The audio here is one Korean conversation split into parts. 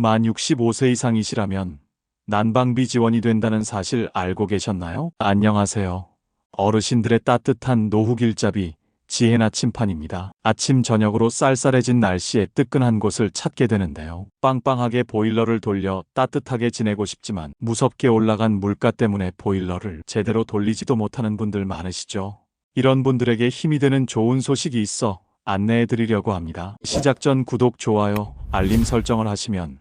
만 65세 이상이시라면 난방비 지원이 된다는 사실 알고 계셨나요? 안녕하세요. 어르신들의 따뜻한 노후 길잡이 지혜 나침판입니다. 아침 저녁으로 쌀쌀해진 날씨에 뜨끈한 곳을 찾게 되는데요. 빵빵하게 보일러를 돌려 따뜻하게 지내고 싶지만 무섭게 올라간 물가 때문에 보일러를 제대로 돌리지도 못하는 분들 많으시죠? 이런 분들에게 힘이 되는 좋은 소식이 있어 안내해 드리려고 합니다. 시작 전 구독, 좋아요, 알림 설정을 하시면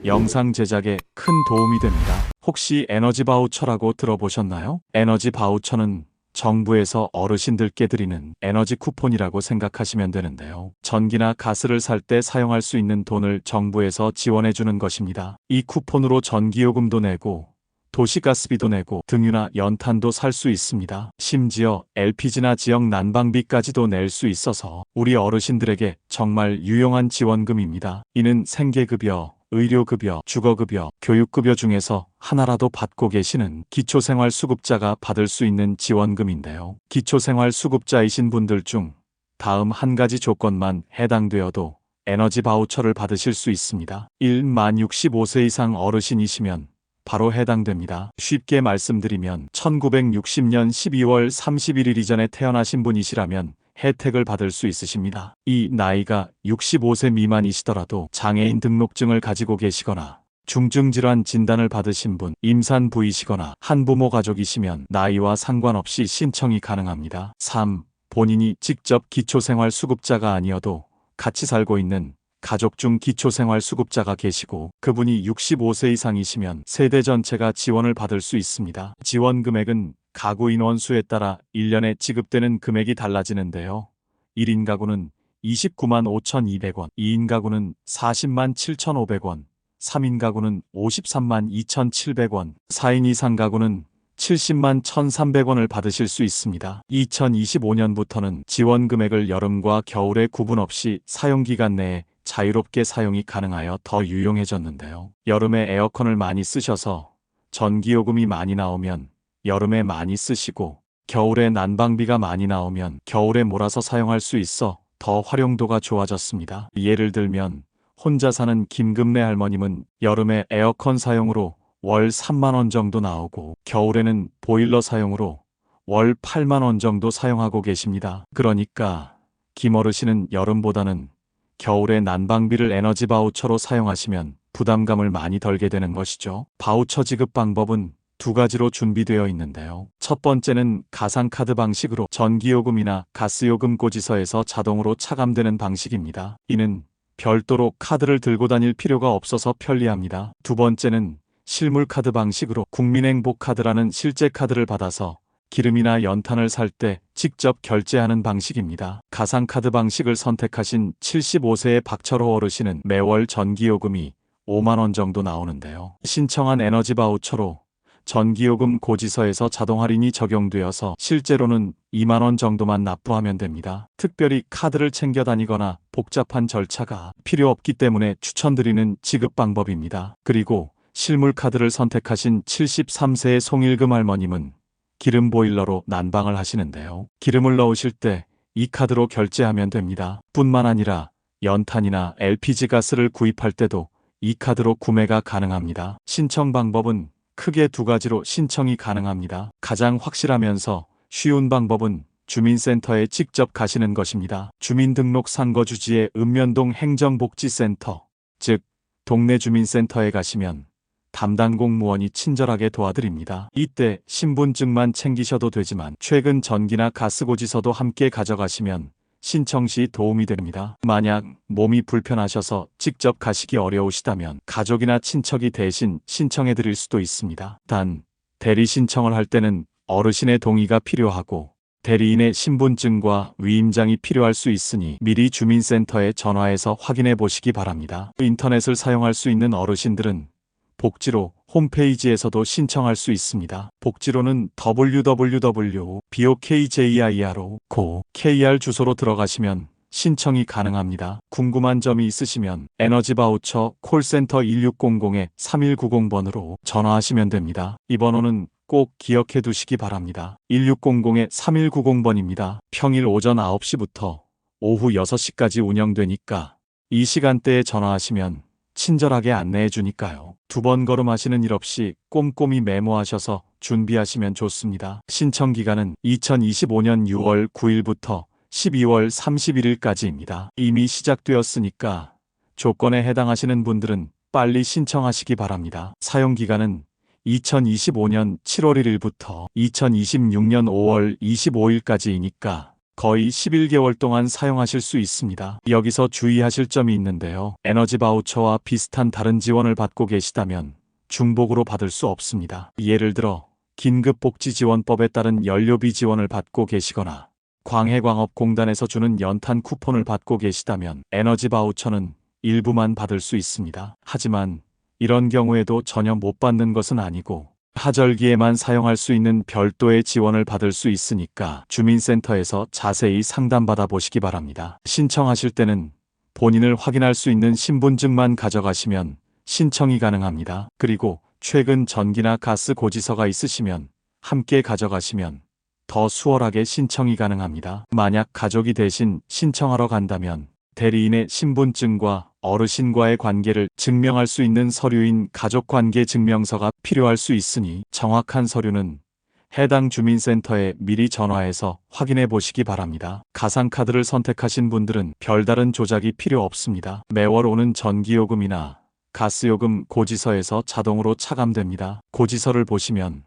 영상 제작에 큰 도움이 됩니다. 혹시 에너지 바우처라고 들어보셨나요? 에너지 바우처는 정부에서 어르신들께 드리는 에너지 쿠폰이라고 생각하시면 되는데요. 전기나 가스를 살 때 사용할 수 있는 돈을 정부에서 지원해 주는 것입니다. 이 쿠폰으로 전기요금도 내고 도시가스비도 내고 등유나 연탄도 살 수 있습니다. 심지어 LPG나 지역 난방비까지도 낼 수 있어서 우리 어르신들에게 정말 유용한 지원금입니다. 이는 생계급여, 의료급여, 주거급여, 교육급여 중에서 하나라도 받고 계시는 기초생활수급자가 받을 수 있는 지원금인데요. 기초생활수급자이신 분들 중 다음 한 가지 조건만 해당되어도 에너지 바우처를 받으실 수 있습니다. 1. 만 65세 이상 어르신이시면 바로 해당됩니다. 쉽게 말씀드리면 1960년 12월 31일 이전에 태어나신 분이시라면 혜택을 받을 수 있으십니다. 이 나이가 65세 미만이시더라도 장애인 등록증을 가지고 계시거나 중증질환 진단을 받으신 분, 임산부이시거나 한부모 가족이시면 나이와 상관없이 신청이 가능합니다. 3. 본인이 직접 기초생활수급자가 아니어도 같이 살고 있는 가족 중 기초생활수급자가 계시고 그분이 65세 이상이시면 세대 전체가 지원을 받을 수 있습니다. 지원 금액은 가구 인원수에 따라 1년에 지급되는 금액이 달라지는데요. 1인 가구는 29만 5,200원, 2인 가구는 40만 7,500원, 3인 가구는 53만 2,700원, 4인 이상 가구는 70만 1,300원을 받으실 수 있습니다. 2025년부터는 지원 금액을 여름과 겨울에 구분 없이 사용기간 내에 자유롭게 사용이 가능하여 더 유용해졌는데요. 여름에 에어컨을 많이 쓰셔서 전기요금이 많이 나오면 여름에 많이 쓰시고 겨울에 난방비가 많이 나오면 겨울에 몰아서 사용할 수 있어 더 활용도가 좋아졌습니다. 예를 들면 혼자 사는 김금래 할머님은 여름에 에어컨 사용으로 월 3만 원 정도 나오고 겨울에는 보일러 사용으로 월 8만 원 정도 사용하고 계십니다. 그러니까 김어르신은 여름보다는 겨울에 난방비를 에너지 바우처로 사용하시면 부담감을 많이 덜게 되는 것이죠. 바우처 지급 방법은 두 가지로 준비되어 있는데요. 첫 번째는 가상카드 방식으로 전기요금이나 가스요금 고지서에서 자동으로 차감되는 방식입니다. 이는 별도로 카드를 들고 다닐 필요가 없어서 편리합니다. 두 번째는 실물카드 방식으로 국민행복카드라는 실제 카드를 받아서 기름이나 연탄을 살 때 직접 결제하는 방식입니다. 가상카드 방식을 선택하신 75세의 박철호 어르신은 매월 전기요금이 5만 원 정도 나오는데요. 신청한 에너지 바우처로 전기요금 고지서에서 자동 할인이 적용되어서 실제로는 2만 원 정도만 납부하면 됩니다. 특별히 카드를 챙겨 다니거나 복잡한 절차가 필요 없기 때문에 추천드리는 지급 방법입니다. 그리고 실물카드를 선택하신 73세의 송일금 할머님은 기름 보일러로 난방을 하시는데요. 기름을 넣으실 때 이 카드로 결제하면 됩니다. 뿐만 아니라 연탄이나 LPG 가스를 구입할 때도 이 카드로 구매가 가능합니다. 신청 방법은 크게 두 가지로 신청이 가능합니다. 가장 확실하면서 쉬운 방법은 주민센터에 직접 가시는 것입니다. 주민등록 상거주지의 읍면동 행정복지센터, 즉 동네 주민센터에 가시면 담당 공무원이 친절하게 도와드립니다. 이때 신분증만 챙기셔도 되지만 최근 전기나 가스 고지서도 함께 가져가시면 신청 시 도움이 됩니다. 만약 몸이 불편하셔서 직접 가시기 어려우시다면 가족이나 친척이 대신 신청해 드릴 수도 있습니다. 단, 대리 신청을 할 때는 어르신의 동의가 필요하고 대리인의 신분증과 위임장이 필요할 수 있으니 미리 주민센터에 전화해서 확인해 보시기 바랍니다. 인터넷을 사용할 수 있는 어르신들은 복지로 홈페이지에서도 신청할 수 있습니다. 복지로는 www.bokjei로.kr 주소로 들어가시면 신청이 가능합니다. 궁금한 점이 있으시면 에너지 바우처 콜센터 1600-3190번으로 전화하시면 됩니다. 이 번호는 꼭 기억해 두시기 바랍니다. 1600-3190번입니다. 평일 오전 9시부터 오후 6시까지 운영되니까 이 시간대에 전화하시면 친절하게 안내해 주니까요. 두 번 걸음하시는 일 없이 꼼꼼히 메모하셔서 준비하시면 좋습니다. 신청 기간은 2025년 6월 9일부터 12월 31일까지입니다. 이미 시작되었으니까 조건에 해당하시는 분들은 빨리 신청하시기 바랍니다. 사용 기간은 2025년 7월 1일부터 2026년 5월 25일까지이니까 거의 11개월 동안 사용하실 수 있습니다. 여기서 주의하실 점이 있는데요. 에너지 바우처와 비슷한 다른 지원을 받고 계시다면 중복으로 받을 수 없습니다. 예를 들어 긴급복지지원법에 따른 연료비 지원을 받고 계시거나 광해광업공단에서 주는 연탄 쿠폰을 받고 계시다면 에너지 바우처는 일부만 받을 수 있습니다. 하지만 이런 경우에도 전혀 못 받는 것은 아니고 하절기에만 사용할 수 있는 별도의 지원을 받을 수 있으니까 주민센터에서 자세히 상담받아 보시기 바랍니다. 신청하실 때는 본인을 확인할 수 있는 신분증만 가져가시면 신청이 가능합니다. 그리고 최근 전기나 가스 고지서가 있으시면 함께 가져가시면 더 수월하게 신청이 가능합니다. 만약 가족이 대신 신청하러 간다면 대리인의 신분증과 어르신과의 관계를 증명할 수 있는 서류인 가족관계 증명서가 필요할 수 있으니 정확한 서류는 해당 주민센터에 미리 전화해서 확인해 보시기 바랍니다. 가상카드를 선택하신 분들은 별다른 조작이 필요 없습니다. 매월 오는 전기요금이나 가스요금 고지서에서 자동으로 차감됩니다. 고지서를 보시면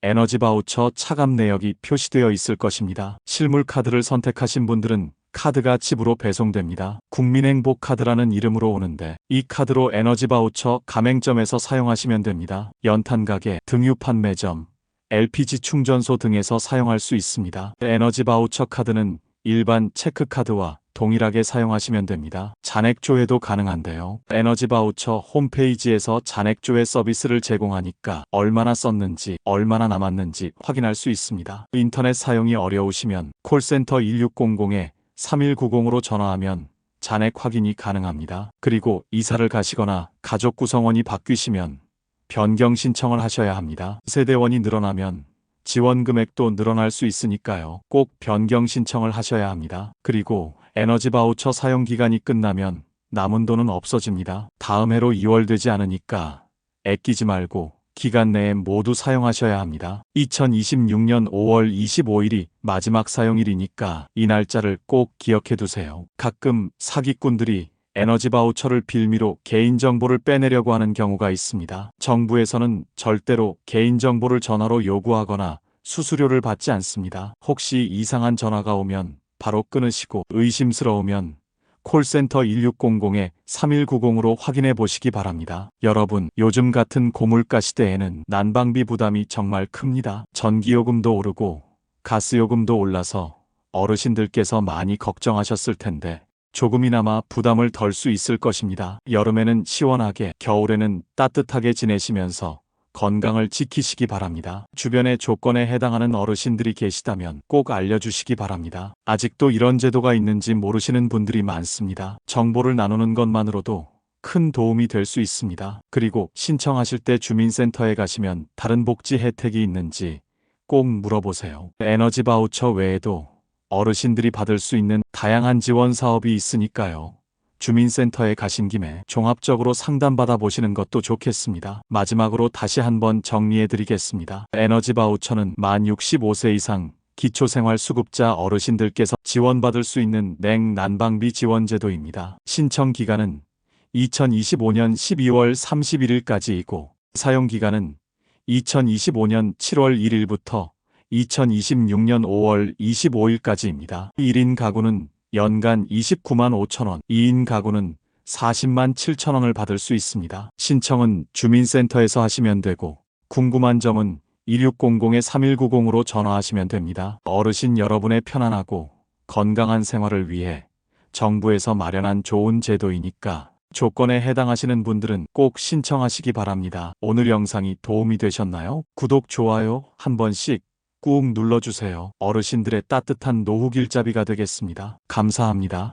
에너지 바우처 차감 내역이 표시되어 있을 것입니다. 실물 카드를 선택하신 분들은 카드가 집으로 배송됩니다. 국민행복카드라는 이름으로 오는데 이 카드로 에너지 바우처 가맹점에서 사용하시면 됩니다. 연탄 가게, 등유 판매점, LPG 충전소 등에서 사용할 수 있습니다. 에너지 바우처 카드는 일반 체크카드와 동일하게 사용하시면 됩니다. 잔액조회도 가능한데요. 에너지 바우처 홈페이지에서 잔액조회 서비스를 제공하니까 얼마나 썼는지, 얼마나 남았는지 확인할 수 있습니다. 인터넷 사용이 어려우시면 콜센터 1600에 3190으로 전화하면 잔액 확인이 가능합니다. 그리고 이사를 가시거나 가족 구성원이 바뀌시면 변경 신청을 하셔야 합니다. 세대원이 늘어나면 지원 금액도 늘어날 수 있으니까요. 꼭 변경 신청을 하셔야 합니다. 그리고 에너지 바우처 사용 기간이 끝나면 남은 돈은 없어집니다. 다음 해로 이월되지 않으니까 아끼지 말고 기간 내에 모두 사용하셔야 합니다. 2026년 5월 25일이 마지막 사용일이니까 이 날짜를 꼭 기억해 두세요. 가끔 사기꾼들이 에너지 바우처를 빌미로 개인정보를 빼내려고 하는 경우가 있습니다. 정부에서는 절대로 개인정보를 전화로 요구하거나 수수료를 받지 않습니다. 혹시 이상한 전화가 오면 바로 끊으시고 의심스러우면 콜센터 1600에 3190으로 확인해 보시기 바랍니다. 여러분, 요즘 같은 고물가 시대에는 난방비 부담이 정말 큽니다. 전기요금도 오르고 가스요금도 올라서 어르신들께서 많이 걱정하셨을 텐데 조금이나마 부담을 덜 수 있을 것입니다. 여름에는 시원하게, 겨울에는 따뜻하게 지내시면서 건강을 지키시기 바랍니다. 주변의 조건에 해당하는 어르신들이 계시다면 꼭 알려주시기 바랍니다. 아직도 이런 제도가 있는지 모르시는 분들이 많습니다. 정보를 나누는 것만으로도 큰 도움이 될 수 있습니다. 그리고 신청하실 때 주민센터에 가시면 다른 복지 혜택이 있는지 꼭 물어보세요. 에너지 바우처 외에도 어르신들이 받을 수 있는 다양한 지원 사업이 있으니까요. 주민센터에 가신 김에 종합적으로 상담받아 보시는 것도 좋겠습니다. 마지막으로 다시 한번 정리해 드리겠습니다. 에너지 바우처는 만 65세 이상 기초생활수급자 어르신들께서 지원받을 수 있는 냉난방비 지원제도입니다. 신청 기간은 2025년 12월 31일까지이고 사용기간은 2025년 7월 1일부터 2026년 5월 25일까지입니다. 1인 가구는 연간 29만 5천 원, 2인 가구는 40만 7천 원을 받을 수 있습니다. 신청은 주민센터에서 하시면 되고 궁금한 점은 1600에 3190으로 전화하시면 됩니다. 어르신 여러분의 편안하고 건강한 생활을 위해 정부에서 마련한 좋은 제도이니까 조건에 해당하시는 분들은 꼭 신청하시기 바랍니다. 오늘 영상이 도움이 되셨나요? 구독, 좋아요 한 번씩 꾹 눌러주세요. 어르신들의 따뜻한 노후 길잡이가 되겠습니다. 감사합니다.